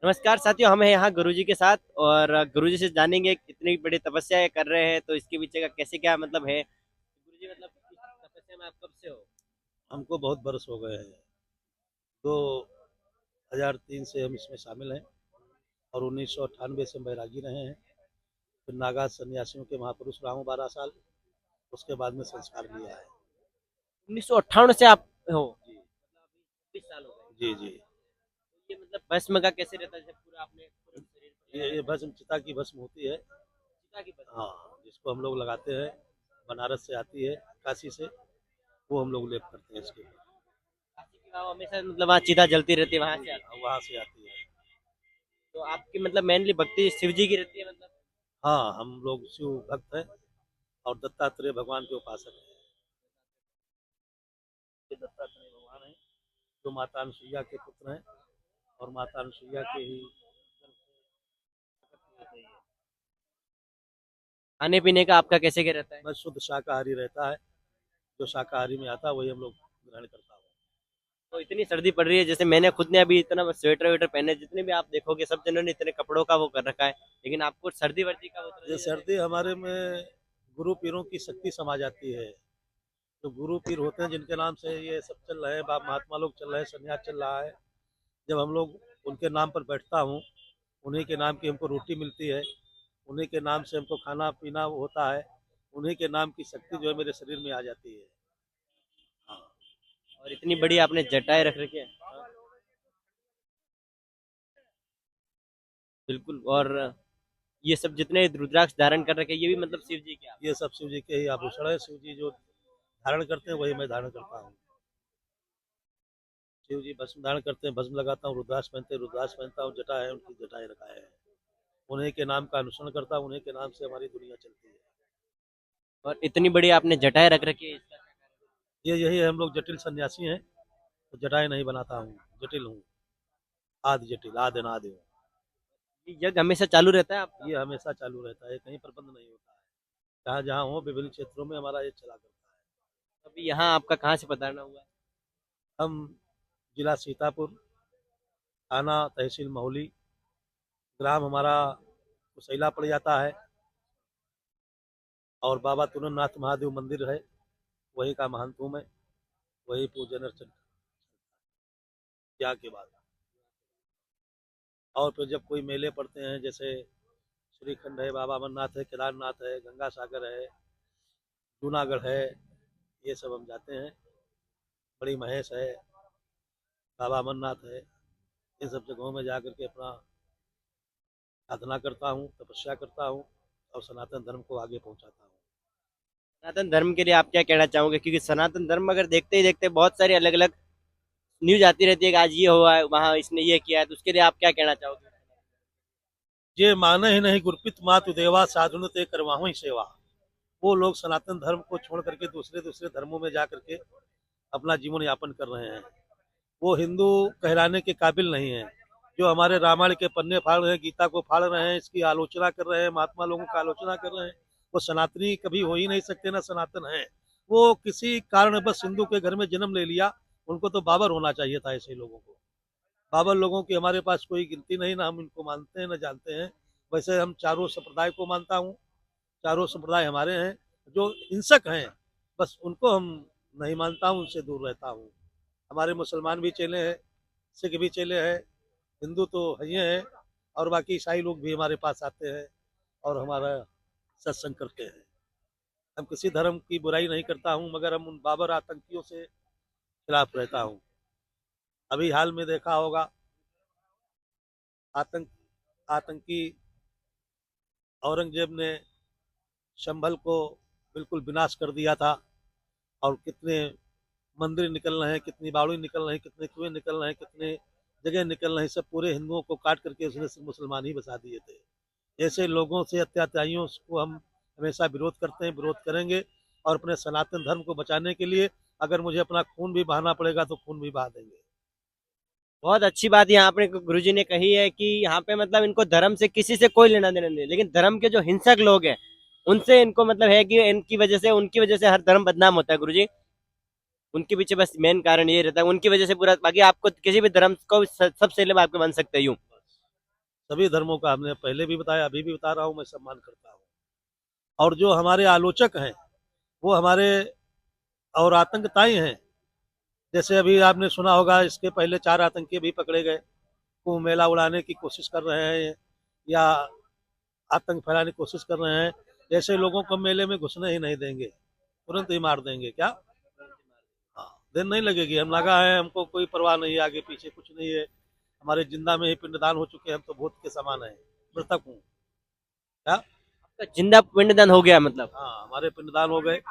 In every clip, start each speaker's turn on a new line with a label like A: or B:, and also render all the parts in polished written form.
A: नमस्कार साथियों, हम हैं यहाँ गुरुजी के साथ और गुरुजी से जानेंगे इतनी बड़ी तपस्या कर रहे हैं तो इसके पीछे का कैसे क्या मतलब है। गुरुजी मतलब इस तपस्या में आप कब से हो?
B: हमको बहुत बरस हो गए हैं। 2003 से हम इसमें शामिल हैं और 1998 से हम बैरागी रहे हैं। फिर नागा सन्यासियों के महापुरुष रहा हूँ 12 साल। उसके बाद में संस्कार लिया है।
A: 1958 से आप हो?
B: जी
A: 20 साल हो गए।
B: जी जी।
A: ये मतलब भस्म का कैसे रहता है जब पूरा आपने पूरे शरीर पर लगा
B: ये
A: रखा है?
B: भस्म चिता की भस्म होती है।
A: चिता की भस्म?
B: हाँ, जिसको हम लोग लगाते हैं। बनारस से आती है, काशी से। वो हम लोग लेप करते हैं इसके ऊपर।
A: काशी की वहाँ हमेशा मतलब वहाँ चिता जलती रहती है, वहां
B: जी
A: से
B: जी,
A: आती है?
B: वहाँ से आती है।
A: तो आपकी मतलब मेनली भक्ति शिव जी की रहती है मतलब?
B: हाँ, हम लोग शिव भक्त हैं और दत्तात्रेय भगवान के उपासक हैं। ये दत्तात्रेय भगवान हैं जो माता अनुसुईया के पुत्र हैं और माता अनुसुईया के ही
A: खाने पीने का आपका कैसे क्या रहता है?
B: बस शुद्ध शाकाहारी रहता है। जो शाकाहारी में आता है वही हम लोग ग्रहण करता हूँ।
A: तो इतनी सर्दी पड़ रही है, जैसे मैंने खुद ने अभी इतना स्वेटर वेटर पहने, जितने भी आप देखोगे सब जनों ने इतने कपड़ों का वो कर रखा है, लेकिन आपको सर्दी वर्दी का वो तो
B: ये
A: नहीं रहता है?
B: सर्दी हमारे में गुरु पीरों की शक्ति समा जाती है। जो गुरु पीर होते हैं जिनके नाम से ये सब चल रहे हैं, बाप महात्मा लोग चल रहे हैं, संन्यास चल रहा है। जब हम लोग उनके नाम पर बैठता हूँ, उन्हीं के नाम की हमको रोटी मिलती है, उन्हीं के नाम से हमको खाना पीना होता है, उन्हीं के नाम की शक्ति जो है मेरे शरीर में आ जाती है। हाँ।
A: और इतनी बड़ी आपने जटाएं रख रखी है। हाँ, बिल्कुल। और ये सब जितने रुद्राक्ष धारण कर रखे हैं, ये भी मतलब शिव जी के आप?
B: ये सब शिव जी के ही आभूषण है। शिव जी जो धारण करते हैं वही मैं धारण करता हूँ। शिव जी भस्म धारण करते हैं, भस्म लगाता हूँ। रुद्राक्ष पहनते हैं, रुद्राक्ष पहनता हूँ। जटा है, उनकी जटाएं रखाए हैं। उन्हीं के नाम का अनुसरण करता हूँ, उन्हीं के नाम से हमारी दुनिया चलती है।
A: और इतनी बड़ी आपने जटाएं रख रखी है, इसका क्या कारण
B: ये यही है, हम लोग जटिल सन्यासी हैं तो जटाएं नहीं बनाता हूँ। जटिल हूँ, आदि जटिल, आदि अनादि हूँ।
A: है? ये यज्ञ हमेशा चालू रहता है आपका?
B: ये हमेशा चालू रहता है, कहीं पर बंद नहीं होता है। जहाँ जहाँ हो विभिन्न क्षेत्रों में हमारा ये चला करता
A: अभी यहाँ आपका कहाँ से पधारना हुआ है?
B: है। हम जिला सीतापुर, थाना तहसील महुली, ग्राम हमारा कुसैला पड़ जाता है। और बाबा तुरंतनाथ महादेव मंदिर है, वही का महंत हूँ मैं। वही पूजन अर्चन क्या के बाद। और फिर जब कोई मेले पड़ते हैं, जैसे श्रीखंड है, बाबा अमरनाथ है, केदारनाथ है, गंगा सागर है, जूनागढ़ है, ये सब हम जाते हैं। बड़ी महेश है, बाबा अमरनाथ है। इन सब जगहों में जा करके अपना साधना करता हूँ, तपस्या करता हूँ और सनातन धर्म को आगे पहुँचाता हूँ।
A: सनातन धर्म के लिए आप क्या कहना चाहोगे? क्योंकि सनातन धर्म अगर देखते ही देखते बहुत सारी अलग अलग न्यूज आती रहती है कि आज ये हुआ है, वहाँ इसने ये किया है, तो उसके लिए आप क्या कहना चाहोगे?
B: ये माने ही नहीं गुरपित मातु देवा साधुन ते करवाहु ही सेवा। वो लोग सनातन धर्म को छोड़ करके दूसरे दूसरे धर्मों में जा करके अपना जीवन यापन कर रहे हैं। वो हिंदू कहलाने के काबिल नहीं है। जो हमारे रामायण के पन्ने फाड़ रहे हैं, गीता को फाड़ रहे हैं, इसकी आलोचना कर रहे हैं, महात्मा लोगों का आलोचना कर रहे हैं, वो सनातनी कभी हो ही नहीं सकते, ना सनातन है। वो किसी कारण बस हिंदू के घर में जन्म ले लिया। उनको तो बाबर होना चाहिए था ऐसे लोगों को। बाबर लोगों की हमारे पास कोई गिनती नहीं, ना हम इनको मानते हैं ना जानते हैं। वैसे हम चारों संप्रदाय को मानता हूँ। चारों संप्रदाय हमारे हैं। जो हिंसक हैं बस उनको हम नहीं मानता हूँ, उनसे दूर रहता हूँ। हमारे मुसलमान भी चेले हैं, सिख भी चेले हैं, हिंदू तो है हैं। और बाकी ईसाई लोग भी हमारे पास आते हैं और हमारा सत्संग करते हैं। हम किसी धर्म की बुराई नहीं करता हूँ, मगर हम उन बाबर आतंकियों से खिलाफ रहता हूँ। अभी हाल में देखा होगा, आतंक आतंकी औरंगजेब ने संभल को बिल्कुल विनाश कर दिया था। और कितने मंदिर निकल रहे हैं, कितनी बावड़ी निकल रही हैं, कितने कुएं निकल रहे हैं, कितने जगह निकल रहे हैं। सब पूरे हिंदुओं को काट करके उसने सिर्फ मुसलमान ही बसा दिए थे। ऐसे लोगों से, अत्याचारियों को हम हमेशा विरोध करते हैं, विरोध करेंगे। और अपने सनातन धर्म को बचाने के लिए अगर मुझे अपना खून भी बहाना पड़ेगा तो खून भी बहा देंगे।
A: बहुत अच्छी बात यहाँ आपने गुरुजी ने कही है कि यहाँ पे मतलब इनको धर्म से किसी से कोई लेना देना नहीं, लेकिन धर्म के जो हिंसक लोग हैं उनसे इनको मतलब है कि इनकी वजह से, उनकी वजह से हर धर्म बदनाम होता है गुरुजी। उनके पीछे बस मेन कारण ये रहता है, उनकी वजह से पूरा, बाकी आपको किसी भी धर्म को सब सेलेब आपके बन सकते हैं यूं।
B: सभी धर्मों का हमने पहले भी बताया, अभी भी बता रहा हूँ, मैं सम्मान करता हूँ। और जो हमारे आलोचक हैं वो हमारे और आतंकताई हैं। जैसे अभी आपने सुना होगा, इसके पहले 4 आतंकी भी पकड़े गए, कुंभ मेला उड़ाने की कोशिश कर रहे हैं या आतंक फैलाने की कोशिश कर रहे हैं। ऐसे लोगों को मेले में घुसने ही नहीं देंगे, तुरंत ही मार देंगे। क्या? हाँ, दिन नहीं लगेगी, हम लगा है, हमको कोई परवाह नहीं है, आगे पीछे कुछ नहीं है। हमारे जिंदा में ही पिंडदान हो चुके हैं, हम तो भूत के समान है, मृतक हूँ। क्या?
A: आपका जिंदा पिंडदान हो गया मतलब?
B: हाँ, हमारे पिंडदान हो गए।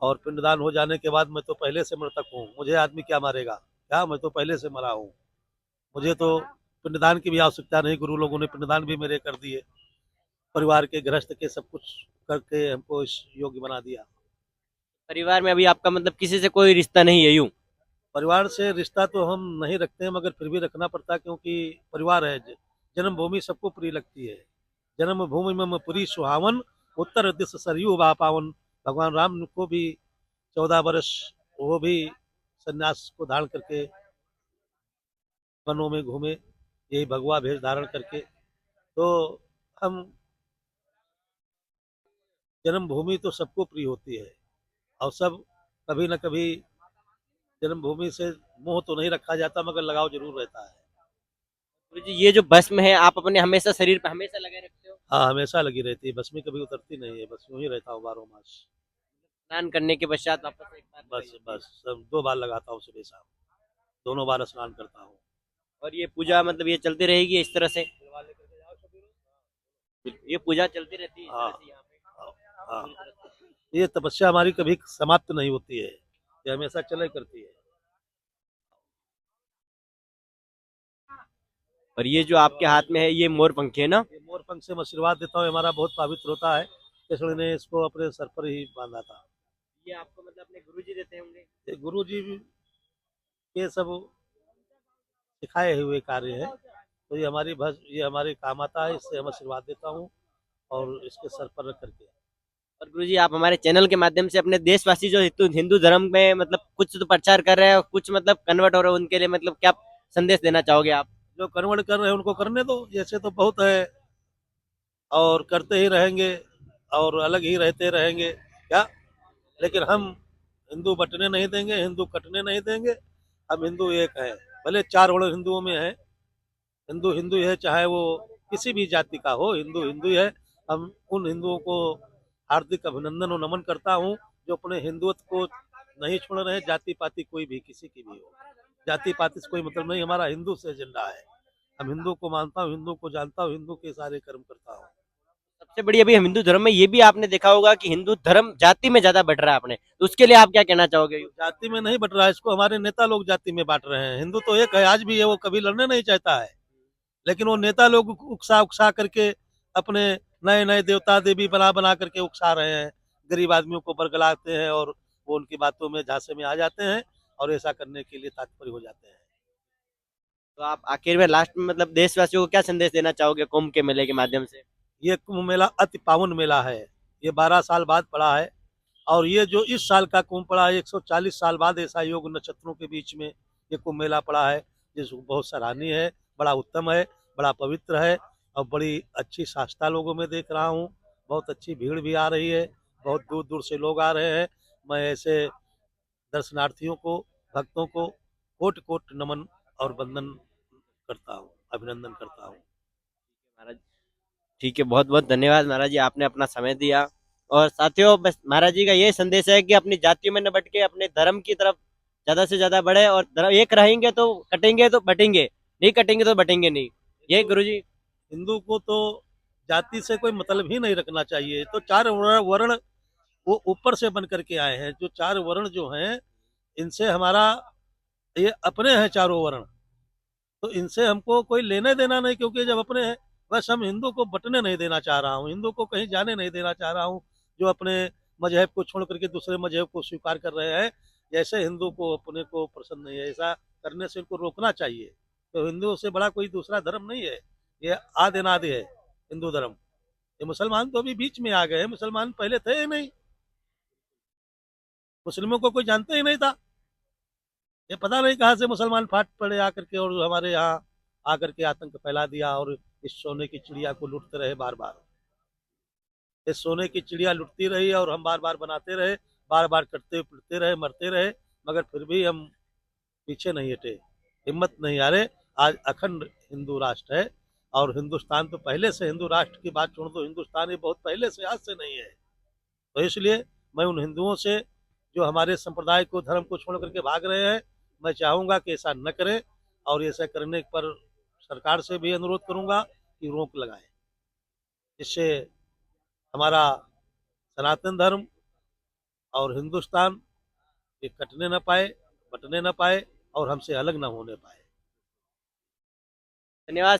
B: और पिंडदान हो जाने के बाद मैं तो पहले से मृतक हूँ, मुझे आदमी क्या मारेगा? क्या, मैं तो पहले से मरा हूँ। मुझे तो पिंडदान की भी आवश्यकता नहीं, गुरु लोगों ने पिंडदान भी मेरे कर दिए, परिवार के गृहस्थ के सब कुछ करके हमको इस योग्य बना दिया।
A: परिवार में अभी आपका मतलब किसी से कोई रिश्ता नहीं है यूं?
B: परिवार से रिश्ता तो हम नहीं रखते हैं, मगर फिर भी रखना पड़ता है, क्योंकि परिवार है। जन्मभूमि सबको प्रिय लगती है। जन्मभूमि में पुरी सुहावन, उत्तर दिश सरयू बा पावन। भगवान राम को भी 14 वर्ष वो भी संन्यास को धारण करके वनों में घूमे, यही भगवा भेष धारण करके। तो हम, जन्मभूमि तो सबको प्रिय होती है, और सब कभी न कभी जन्मभूमि से मोह तो नहीं रखा जाता, मगर लगाव जरूर रहता है।
A: गुरुजी ये जो भस्म है आप अपने हमेशा शरीर पे हमेशा लगाए रखते हो?
B: हाँ, हमेशा लगी रहती है, बस में कभी उतरती नहीं है, बस यूं ही रहता हूँ 12 मास।
A: स्नान करने के पश्चात वापस एक बार
B: बस
A: लगाई होती है।
B: बस सब 2 बार लगाता हूँ, सुबह शाम दोनों बार स्नान करता हूँ।
A: और ये पूजा मतलब ये चलती रहेगी इस तरह से? ये पूजा चलती रहती है इस
B: हाँ
A: तरह से यहाँ पे
B: हाँ,
A: पूरी तरह से?
B: ये तपस्या हमारी कभी समाप्त नहीं होती है, ये हमेशा चले करती है।
A: और ये जो आपके हाथ में है ये मोर पंखी है ना?
B: ये मोर पंख से मैं आशीर्वाद देता हूँ, हमारा बहुत पवित्र होता है, इसलिए ने इसको अपने सर पर ही बांधा था।
A: ये आपको मतलब अपने गुरुजी देते होंगे?
B: ये गुरु जी के सब सिखाए हुए कार्य है, तो ये हमारी भस ये हमारे काम आता है, इससे हम आशीर्वाद देता हूँ और इसके सर पर रख करके।
A: और गुरुजी आप हमारे चैनल के माध्यम से अपने देशवासी जो हिंदू हिंदू धर्म में मतलब कुछ तो प्रचार कर रहे हैं और कुछ मतलब कन्वर्ट हो रहे हैं उनके लिए मतलब क्या संदेश देना चाहोगे आप?
B: जो कन्वर्ट कर रहे हैं उनको करने दो, जैसे तो बहुत है, और करते ही रहेंगे, और अलग ही रहते रहेंगे। क्या? लेकिन हम हिंदू बटने नहीं देंगे, हिंदू कटने नहीं देंगे। हम हिंदू एक हैं, भले 4 वर्ण हिंदुओं में है, हिंदू हिंदू है, चाहे वो किसी भी जाति का हो, हिंदू हिंदू है। हम उन हिंदुओं को हार्दिक अभिनंदन और नमन करता हूँ जो अपने हिंदुत्व को नहीं छोड़ रहे, जाति पाति कोई भी किसी की भी हो, जाति पाति से कोई मतलब नहीं, हमारा हिंदू से एजेंडा है। हम हिंदू को मानता हूँ, हिंदू को जानता हूँ, हिंदू के सारे कर्म करता हूँ।
A: सबसे बड़ी अभी हम हिंदू धर्म में ये भी आपने देखा होगा कि हिंदू धर्म जाति में ज्यादा बढ़ रहा है अपने, तो उसके लिए आप क्या कहना चाहोगे?
B: जाति में नहीं बट रहा है, इसको हमारे नेता लोग जाति में बांट रहे हैं। हिंदू तो एक है, आज भी है, वो कभी लड़ने नहीं चाहता है, लेकिन वो नेता लोग उकसा उकसा करके अपने नए नए देवता देवी बना बना करके उकसा रहे हैं, गरीब आदमियों को बरगलाते हैं, और वो उनकी बातों में झांसे में आ जाते हैं, और ऐसा करने के लिए तात्पर्य हो जाते हैं।
A: तो आप आखिर में लास्ट में मतलब देशवासियों को क्या संदेश देना चाहोगे कुंभ के मेले के माध्यम से?
B: ये कुंभ मेला अति पावन मेला है, ये 12 साल बाद पड़ा है, और ये जो इस साल का कुंभ पड़ा है, 140 साल बाद ऐसा योग नक्षत्रों के बीच में ये कुंभ मेला पड़ा है, जिसको बहुत सराहनीय है, बड़ा उत्तम है, बड़ा पवित्र है, और बड़ी अच्छी आस्था लोगों में देख रहा हूँ। बहुत अच्छी भीड़ भी आ रही है, बहुत दूर दूर से लोग आ रहे हैं। मैं ऐसे दर्शनार्थियों को, भक्तों को कोट कोट नमन और वंदन करता हूँ, अभिनंदन करता हूँ।
A: महाराज ठीक है, बहुत बहुत धन्यवाद महाराज जी, आपने अपना समय दिया। और साथियों बस महाराज जी का ये संदेश है कि अपनी जातियों में न भटके अपने धर्म की तरफ ज्यादा से ज्यादा बढ़े, और एक रहेंगे तो कटेंगे तो बटेंगे, नहीं कटेंगे तो बटेंगे नहीं। ये गुरु जी।
B: हिंदू को तो जाति से कोई मतलब ही नहीं रखना चाहिए। तो 4 वर्ण वो ऊपर से बन करके आए हैं, जो 4 वर्ण जो हैं, इनसे हमारा ये अपने हैं 4 वर्ण, तो इनसे हमको कोई लेने देना नहीं, क्योंकि जब अपने हैं, बस हम हिंदू को बटने नहीं देना चाह रहा हूँ, हिंदू को कहीं जाने नहीं देना चाह रहा हूँ, जो अपने मजहब को छोड़ करके दूसरे मजहब को स्वीकार कर रहे हैं। जैसे हिंदू को अपने को पसंद नहीं है, ऐसा करने से इनको रोकना चाहिए। तो हिंदुओं से बड़ा कोई दूसरा धर्म नहीं है, ये आदि अनादि है हिंदू धर्म। ये मुसलमान तो अभी बीच में आ गए हैं, मुसलमान पहले थे ही नहीं, मुस्लिमों को कोई जानते ही नहीं था। ये पता नहीं कहाँ से मुसलमान फाट पड़े आकर के और हमारे यहाँ आकर के आतंक फैला दिया और इस सोने की चिड़िया को लूटते रहे बार बार। इस सोने की चिड़िया लुटती रही और हम बार बार बनाते रहे, बार बार कटते पिटते रहे, मरते रहे, मगर फिर भी हम पीछे नहीं हटे, हिम्मत नहीं हारे। आज अखंड हिंदू राष्ट्र है और हिंदुस्तान तो पहले से, हिंदू राष्ट्र की बात छोड़ दो, हिंदुस्तान ये बहुत पहले से, आज से नहीं है। तो इसलिए मैं उन हिंदुओं से जो हमारे संप्रदाय को, धर्म को छोड़ करके भाग रहे हैं, मैं चाहूंगा कि ऐसा न करें और ऐसा करने पर सरकार से भी अनुरोध करूंगा कि रोक लगाए। इससे हमारा सनातन धर्म और हिंदुस्तान ये कटने न पाए, बटने न पाए और हमसे अलग न होने पाए।
A: धन्यवाद।